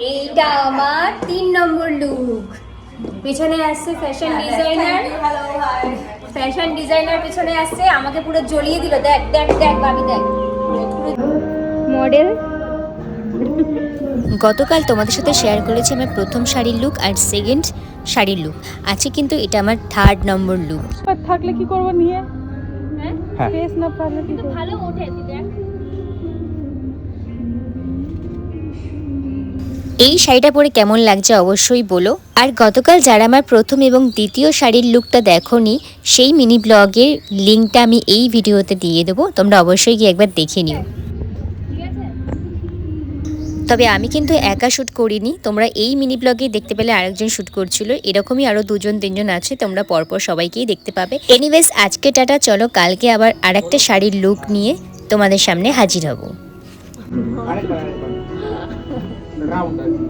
এইটা আমার 3 নম্বর লুক। পিছনে আসছে ফ্যাশন ডিজাইনার, ফ্যাশন ডিজাইনার পিছনে আসছে, আমাকে পুরো জ্বলিয়ে দিল। দেখ দেখ দেখ ভাবি, দেখ মডেল। গতকাল তোমাদের সাথে শেয়ার করেছি আমার প্রথম শাড়ির লুক আর সেকেন্ড শাড়ির লুক। আছে কিন্তু এটা আমার 3rd নম্বর লুক। থাকলে কি করব নিয়ে? হ্যাঁ ফেস না পারলে কি করব? ভালো ওঠে, তুই দেখ। এই শাড়িটা পরে কেমন লাগছে অবশ্যই বলো। আর গতকাল যারা আমার প্রথম এবং দ্বিতীয় শাড়ির লুকটা দেখোনি, সেই মিনি ব্লগের লিঙ্কটা আমি এই ভিডিওতে দিয়ে দেবো, তোমরা অবশ্যই গিয়ে একবার দেখে নিও। তবে আমি কিন্তু একা শ্যুট করিনি, তোমরা এই মিনি ব্লগে দেখতে পেলে আরেকজন শ্যুট করছিল, এরকমই আরও 2-3জন আছে, তোমরা পরপর সবাইকেই দেখতে পাবে। এনিওয়েজ আজকে টাটা, চলো কালকে আবার আরেকটা শাড়ির লুক নিয়ে তোমাদের সামনে হাজির হব।